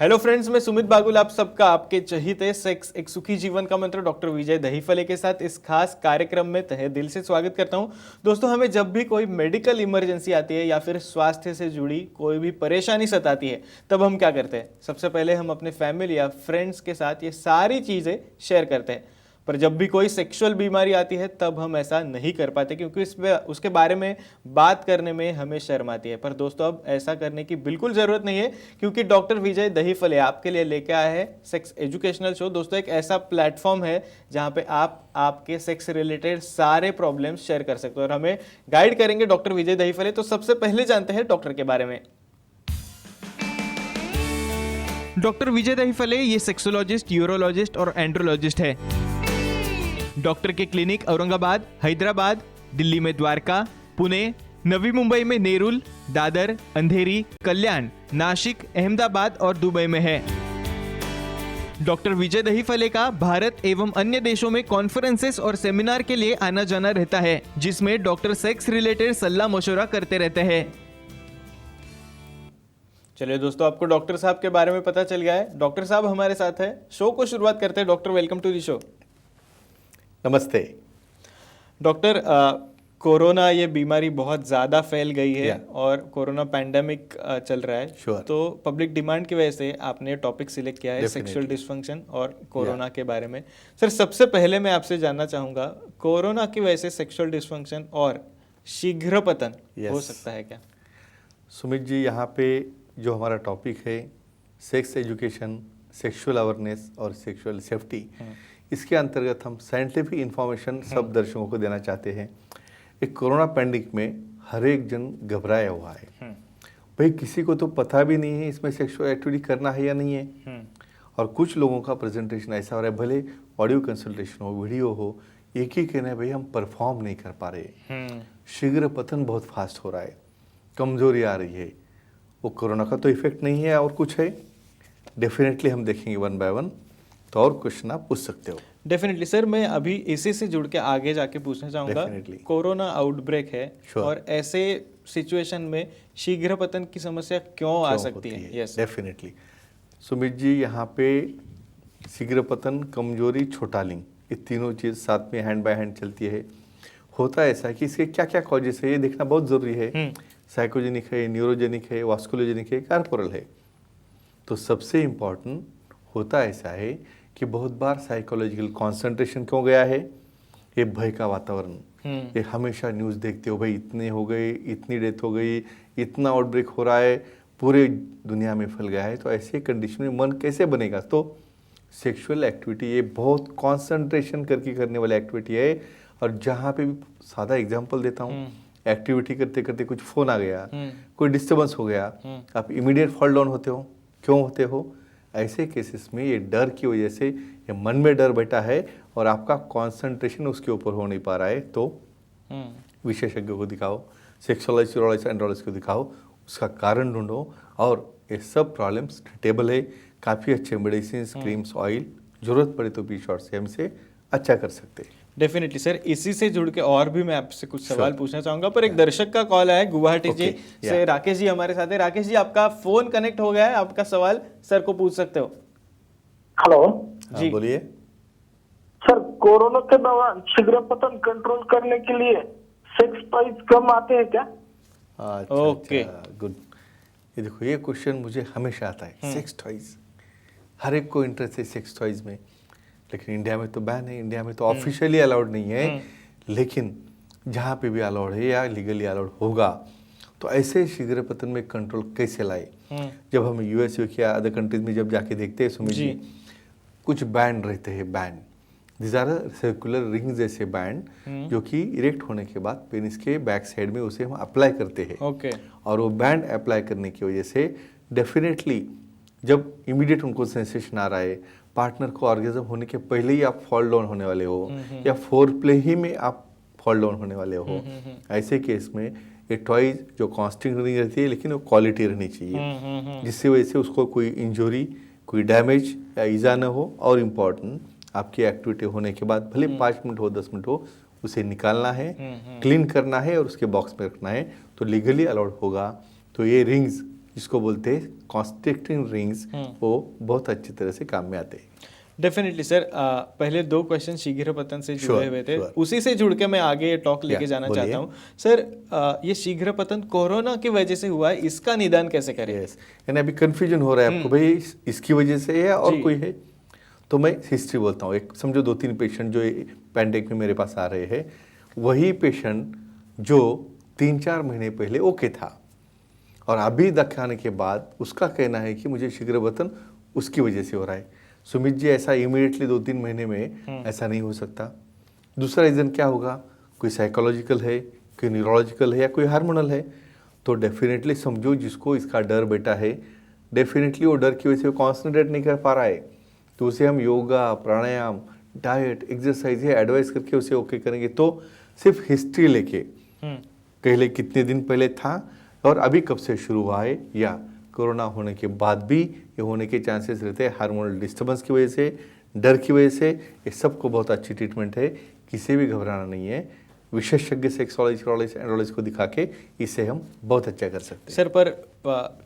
Hello friends, मैं सुमित बागुल आप सबका आपके चहीते सेक्स एक सुखी जीवन का मंत्र डॉक्टर विजय दहीफले के साथ इस खास कार्यक्रम में तहे दिल से स्वागत करता हूं। दोस्तों, हमें जब भी कोई मेडिकल इमरजेंसी आती है या फिर स्वास्थ्य से जुड़ी कोई भी परेशानी सताती है, तब हम क्या करते हैं? सबसे पहले हम अपने फैमिली या फ्रेंड्स के साथ ये सारी चीज़ें शेयर करते हैं। पर जब भी कोई सेक्सुअल बीमारी आती है तब हम ऐसा नहीं कर पाते, क्योंकि उसके बारे में बात करने में हमें शर्म आती है। पर दोस्तों, अब ऐसा करने की बिल्कुल ज़रूरत नहीं है, क्योंकि डॉक्टर विजय दहीफले आपके लिए लेके आए हैं सेक्स एजुकेशनल शो। दोस्तों, एक ऐसा प्लेटफॉर्म है जहां पे आप आपके सेक्स रिलेटेड सारे प्रॉब्लम्स शेयर कर सकते हो और हमें गाइड करेंगे डॉक्टर विजय दहीफले। तो सबसे पहले जानते हैं डॉक्टर के बारे में। डॉक्टर विजय दहीफले ये सेक्सोलॉजिस्ट, यूरोलॉजिस्ट और एंड्रोलॉजिस्ट है। डॉक्टर के क्लिनिक औरंगाबाद, हैदराबाद, दिल्ली में द्वारका, पुणे, नवी मुंबई में नेरुल, दादर, अंधेरी, कल्याण, नासिक, अहमदाबाद और दुबई में है। डॉक्टर विजय दहीफले का भारत एवं अन्य देशों में कॉन्फ्रेंसेस और सेमिनार के लिए आना जाना रहता है, जिसमें डॉक्टर सेक्स रिलेटेड सलाह मशवरा करते रहते हैं। चलिए दोस्तों, आपको डॉक्टर साहब के बारे में पता चल गया है। डॉक्टर साहब हमारे साथ है। शो को शुरुआत करते हैं। Doctor, welcome to the show. नमस्ते डॉक्टर, कोरोना ये बीमारी बहुत ज़्यादा फैल गई है और कोरोना पैंडेमिक चल रहा है। तो पब्लिक डिमांड की वजह से आपने टॉपिक सिलेक्ट किया है सेक्सुअल डिस्फंक्शन और कोरोना के बारे में। सर, सबसे पहले मैं आपसे जानना चाहूँगा, कोरोना की वजह से सेक्सुअल डिस्फंक्शन और शीघ्र पतन हो सकता है क्या? सुमित जी, यहाँ पे जो हमारा टॉपिक है सेक्स एजुकेशन, सेक्सुअल अवेयरनेस और सेक्सुअल सेफ्टी, इसके अंतर्गत हम साइंटिफिक इंफॉर्मेशन सब दर्शकों को देना चाहते हैं। एक कोरोना पैंडेमिक में हर एक जन घबराया हुआ है। भाई, किसी को तो पता भी नहीं है इसमें सेक्सुअल एक्टिविटी करना है या नहीं है। और कुछ लोगों का प्रेजेंटेशन ऐसा हो रहा है, भले ऑडियो कंसल्टेशन हो, वीडियो हो, एक ही कहना है भाई हम परफॉर्म नहीं कर पा रहे, शीघ्र पतन बहुत फास्ट हो रहा है, कमजोरी आ रही है। वो कोरोना का तो इफेक्ट नहीं है और कुछ है। डेफिनेटली हम देखेंगे वन बाय वन। तो और क्वेश्चन आप पूछ सकते हो। डेफिनेटली सर, मैं अभी इसी से जुड़ के आगे जाके पूछना चाहूँगा। कोरोना आउटब्रेक है और ऐसे सिचुएशन में शीघ्र पतन की समस्या क्यों आ सकती है? यस, डेफिनेटली सुमित जी, यहाँ पे शीघ्र पतन, कमजोरी, छोटा लिंग, ये तीनों चीज़ साथ में हैंड बाय हैंड चलती है। होता ऐसा है कि इसके क्या क्या कॉजेस है ये देखना बहुत ज़रूरी है। साइकोजेनिक है, न्यूरोजेनिक है, वास्कुलोजेनिक है, कार्पोरल है। तो सबसे इम्पॉर्टेंट होता ऐसा है कि बहुत बार साइकोलॉजिकल कंसंट्रेशन क्यों गया है, ये भय का वातावरण। ये हमेशा न्यूज़ देखते हो, भाई इतने हो गए, इतनी डेथ हो गई, इतना आउटब्रेक हो रहा है, पूरे दुनिया में फैल गया है। तो ऐसे कंडीशन में मन कैसे बनेगा? तो सेक्सुअल एक्टिविटी ये बहुत कंसंट्रेशन करके करने वाली एक्टिविटी है। और जहाँ पे भी सादा एग्जाम्पल देता हूँ, एक्टिविटी करते करते कुछ फ़ोन आ गया, कोई डिस्टर्बेंस हो गया, आप इमीडिएट फॉल डाउन होते हो। क्यों होते हो? ऐसे केसेस में ये डर की वजह से, ये मन में डर बैठा है और आपका कंसंट्रेशन उसके ऊपर हो नहीं पा रहा है। तो विशेषज्ञों को दिखाओ, सेक्सोलॉजिस्ट, यूरोलॉजिस्ट, एंड्रोलॉजिस्ट को दिखाओ, उसका कारण ढूंढो। और ये सब प्रॉब्लम्स ट्रीटेबल है। काफ़ी अच्छे मेडिसिन, क्रीम्स, ऑयल, जरूरत पड़े तो बी शॉर्ट से हम इसे अच्छा कर सकते हैं। डेफिनेटली सर, इसी से जुड़ के और भी मैं आपसे कुछ सवाल पूछना चाहूंगा। पर एक दर्शक का कॉल है गुवाहाटी जी से। राकेश जी हमारे साथ है। राकेश जी, आपका फोन कनेक्ट हो गया है, आपका सवाल सर को पूछ सकते हो। हेलो जी, बोलिए सर। कोरोना के दौरान शीघ्र पतन कंट्रोल करने के लिए सेक्स टॉयज कम आते हैं क्या? Okay, good. ये देखो, ये क्वेश्चन मुझे हमेशा आता है। सेक्स टॉयज, हर एक को इंटरेस्ट है सेक्स टॉयज में, लेकिन इंडिया में तो बैन है, इंडिया में तो ऑफिशियली अलाउड नहीं है। लेकिन जहाँ पे भी अलाउड है या लीगली अलाउड होगा, तो ऐसे शीघ्र पतन में कंट्रोल कैसे लाए? जब हम यूएसए या अदर कंट्रीज में जब जाके देखते हैं सुमित जी, कुछ बैंड रहते हैं। Band, this are circular ring जैसे बैंड, जो कि इरेक्ट होने के बाद पेनिस के बैक साइड में उसे हम अप्लाई करते हैं। और वो बैंड अप्लाई करने की वजह से डेफिनेटली जब इमीडिएट उनको सेंसेशन आ रहा है, पार्टनर को ऑर्गेजम होने के पहले ही आप फॉल डाउन होने वाले हो या फोर प्ले ही में आप फॉल डाउन होने वाले हो, ऐसे केस में ये टॉयज जो कांस्टेंट नहीं रहती है, लेकिन वो क्वालिटी रहनी चाहिए, जिसकी वजह से उसको कोई इंजरी, कोई डैमेज या ईजा न हो। और इम्पॉर्टेंट, आपकी एक्टिविटी होने के बाद भले 5 मिनट हो, 10 मिनट हो, उसे निकालना है, क्लीन करना है और उसके बॉक्स में रखना है, तो लीगली अलाउड होगा। तो ये रिंग्स जिसको बोलते हैं कॉन्स्ट्रिक्टिंग रिंग्स, वो बहुत अच्छी तरह से काम में आते हैं। डेफिनेटली सर, पहले 2 क्वेश्चन शीघ्र पतन से जुड़े हुए थे, उसी से जुड़ के मैं आगे टॉक लेके जाना चाहता हूँ सर। ये शीघ्र पतन कोरोना की वजह से हुआ है, इसका निदान कैसे करें? यानी अभी कंफ्यूजन हो रहा है आपको, भाई इसकी वजह से है और कोई है। तो मैं हिस्ट्री बोलता हूँ। एक समझो 2-3 पेशेंट जो पैंडेमिक में मेरे पास आ रहे हैं, वही पेशेंट जो 3-4 महीने पहले ओके था और अभी दिखाने के बाद उसका कहना है कि मुझे शीघ्र पतन उसकी वजह से हो रहा है। सुमित जी, ऐसा इमीडिएटली 2-3 महीने में ऐसा नहीं हो सकता। दूसरा रीज़न क्या होगा? कोई साइकोलॉजिकल है, कोई न्यूरोलॉजिकल है या कोई हार्मोनल है। तो डेफिनेटली समझो जिसको इसका डर बेटा है, डेफिनेटली वो डर की वजह से कॉन्संट्रेट नहीं कर पा रहा है, तो उसे हम योगा, प्राणायाम, डाइट, एक्सरसाइज है एडवाइस करके उसे ओके करेंगे। तो सिर्फ हिस्ट्री लेके पहले कितने दिन पहले था और अभी कब से शुरू हुआ है, या कोरोना होने के बाद भी ये होने के चांसेस रहते हैं हार्मोनल डिस्टर्बेंस की वजह से, डर की वजह से। ये सबको बहुत अच्छी ट्रीटमेंट है, किसी भी घबराना नहीं है। विशेषज्ञ सेक्सोलॉजिस्ट एंड्रोलॉजिस्ट को दिखा के इसे हम बहुत अच्छा कर सकते हैं। सर, पर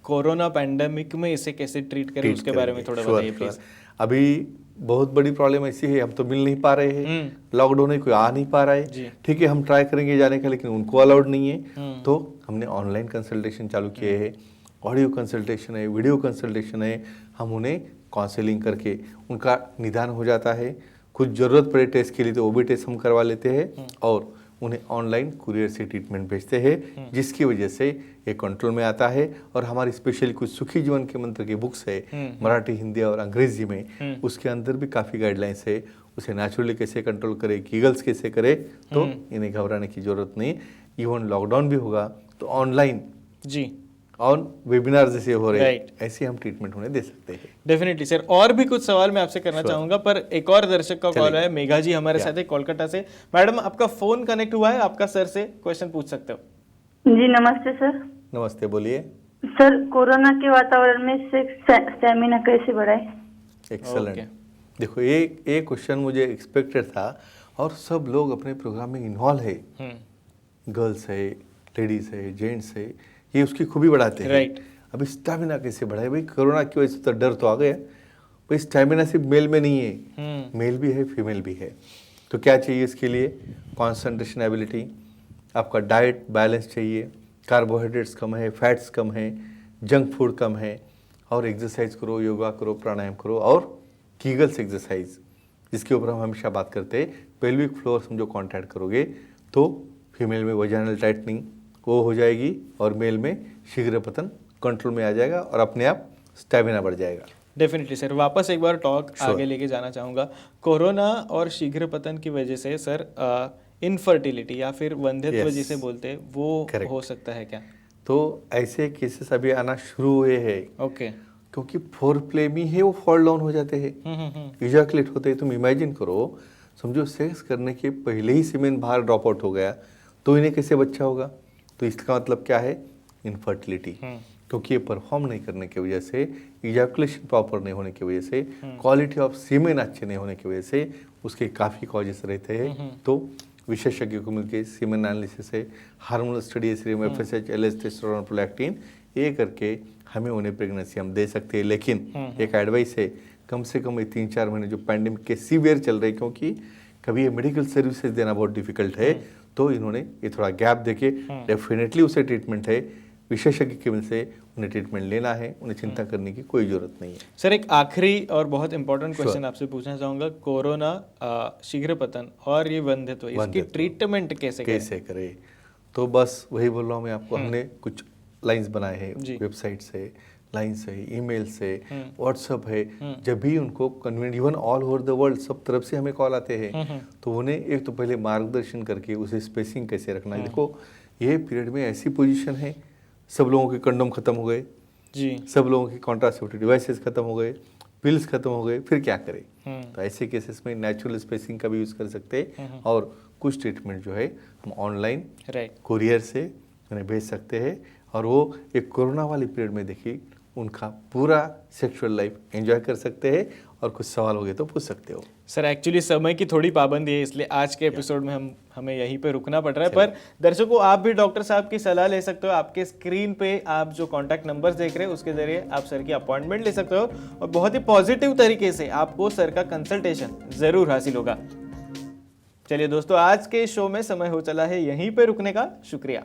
कोरोना पैंडेमिक में इसे कैसे ट्रीट करें उसके बारे में थोड़ा बताइए प्लीज। अभी बहुत बड़ी प्रॉब्लम ऐसी है, हम तो मिल नहीं पा रहे हैं, लॉकडाउन है, कोई आ नहीं पा रहा है। ठीक है, हम ट्राई करेंगे जाने का, लेकिन उनको अलाउड नहीं है। तो हमने ऑनलाइन कंसल्टेशन चालू किए हैं, ऑडियो कंसल्टेशन है, वीडियो कंसल्टेशन है। हम उन्हें काउंसलिंग करके उनका निदान हो जाता है। कुछ ज़रूरत पड़े टेस्ट के लिए तो वो भी टेस्ट हम करवा लेते हैं और उन्हें ऑनलाइन कुरियर से ट्रीटमेंट भेजते हैं, जिसकी वजह से ये कंट्रोल में आता है। और हमारी स्पेशली कुछ सुखी जीवन के मंत्र की बुक्स है, मराठी, हिंदी और अंग्रेजी में, उसके अंदर भी काफ़ी गाइडलाइंस है। उसे नेचुरली कैसे कंट्रोल करे, कीगल्स कैसे करे, तो इन्हें घबराने की जरूरत नहीं। इवन लॉकडाउन भी होगा तो ऑनलाइन जी ऑन वेबिनार जैसे हो रहे हैं, ऐसे हम ट्रीटमेंट उन्हें दे सकते हैं। डेफिनेटली सर, और भी कुछ सवाल मैं आपसे करना चाहूंगा, पर एक और दर्शक का कॉल है। मेघा जी हमारे साथ है कोलकाता से। मैडम, आपका फोन कनेक्ट हुआ है, आपका सर से क्वेश्चन पूछ सकते हो। जी नमस्ते सर। नमस्ते, बोलिए। सर, कोरोना के वातावरण में सेक्स स्टैमिना कैसे बढ़ाए? एक्सेलेंट। देखो, ये क्वेश्चन मुझे एक्सपेक्टेड था और सब लोग अपने प्रोग्राम में इन्वॉल्व है। गर्ल्स है, लेडीज है, जेंट्स है, ये उसकी खूबी बढ़ाते हैं। राइट। अभी स्टैमिना कैसे बढ़ाए? भाई कोरोना की वजह से तो डर तो आ गया। भाई स्टैमिना सिर्फ मेल में नहीं है, मेल भी है, फीमेल भी है। तो क्या चाहिए इसके लिए? कॉन्सेंट्रेशन एबिलिटी, आपका डाइट बैलेंस चाहिए, कार्बोहाइड्रेट्स कम है, फैट्स कम है, जंक फूड कम है, और एक्सरसाइज करो, योगा करो, प्राणायाम करो, और कीगल्स एक्सरसाइज, जिसके ऊपर हम हमेशा बात करते हैं। पेल्विक फ्लोर समझो कॉन्टैक्ट करोगे तो फीमेल में वजाइनल टाइटनिंग वो हो जाएगी और मेल में शीघ्र पतन कंट्रोल में आ जाएगा और अपने आप स्टैमिना बढ़ जाएगा। डेफिनेटली सर, वापस एक बार टॉक आगे लेके जाना चाहूँगा। कोरोना और शीघ्र पतन की वजह से सर इनफर्टिलिटी या फिर वंध्यत्व जिसे बोलते हैं वो हो सकता है क्या? तो ऐसे केसेस अभी आना शुरू हुए हैं। ओके। क्योंकि फोर प्ले में ही वो फॉल डाउन हो जाते हैं, इजैकुलेट होते हैं। तुम इमेजिन करो, समझो सेक्स करने के पहले ही सीमेन बाहर ड्रॉप आउट हो गया तो इन्हें कैसे बच्चा होगा? तो इसका मतलब क्या है? इनफर्टिलिटी। क्योंकि ये परफॉर्म नहीं करने की वजह से, इजैकुलेशन प्रॉपर नहीं होने की वजह से, क्वालिटी ऑफ सीमेन अच्छे नहीं होने की वजह से उसके काफ़ी कॉजेस रहते हैं। तो विशेषज्ञों को मिलकर सीमेन एनालिसिस है, hormonal study, serum FSH, LH, testosterone, prolactin, ये करके हमें उन्हें प्रेगनेंसी हम दे सकते हैं। लेकिन एक एडवाइस है, कम से कम ये 3-4 महीने जो पैंडेमिक के सीवियर चल रहे, क्योंकि कभी ये मेडिकल सर्विसेज देना बहुत डिफिकल्ट है, तो इन्होंने ये थोड़ा गैप देके डेफिनेटली उसे ट्रीटमेंट है, विशेषज्ञ की मदद से उन्हें ट्रीटमेंट लेना है, उन्हें चिंता करने की कोई जरूरत नहीं है। सर, एक आखिरी और बहुत इंपॉर्टेंट क्वेश्चन आपसे पूछना चाहूँगा। कोरोना, शीघ्र पतन और ये वंध्यत्व, इसकी ट्रीटमेंट कैसे करें? तो बस वही बोल रहा हूँ मैं आपको। हमने कुछ लाइंस बनाए हैं, वेबसाइट से, लाइंस है, ईमेल से, व्हाट्सअप है। जब भी उनको convenient, even all over the world सब तरफ से हमें कॉल आते हैं, तो उन्हें एक तो पहले मार्गदर्शन करके उसे स्पेसिंग कैसे रखना है। देखो, ये पीरियड में ऐसी पोजीशन है, सब लोगों के कंडोम खत्म हो गए जी, सब लोगों के कॉन्ट्रासेप्टिव डिवाइसेस खत्म हो गए, पिल्स खत्म हो गए, फिर क्या करें? तो ऐसे केसेस में नेचुरल स्पेसिंग का भी यूज़ कर सकते हैं। और कुछ ट्रीटमेंट जो है हम ऑनलाइन कुरियर से उन्हें भेज सकते हैं, और वो एक कोरोना वाली पीरियड में देखिए उनका पूरा सेक्सुअल लाइफ एंजॉय कर सकते हैं। और कुछ सवाल हो गए तो पूछ सकते हो। सर एक्चुअली समय की थोड़ी पाबंदी है, इसलिए आज के एपिसोड में हमें यहीं पे रुकना पड़ रहा है। पर दर्शकों, आप भी डॉक्टर साहब की सलाह ले सकते हो। आपके स्क्रीन पे आप जो कॉन्टैक्ट नंबर्स देख रहे हैं उसके जरिए आप सर की अपॉइंटमेंट ले सकते हो और बहुत ही पॉजिटिव तरीके से आपको सर का कंसल्टेशन जरूर हासिल होगा। चलिए दोस्तों, आज के शो में समय हो चला है यहीं पे रुकने का। शुक्रिया।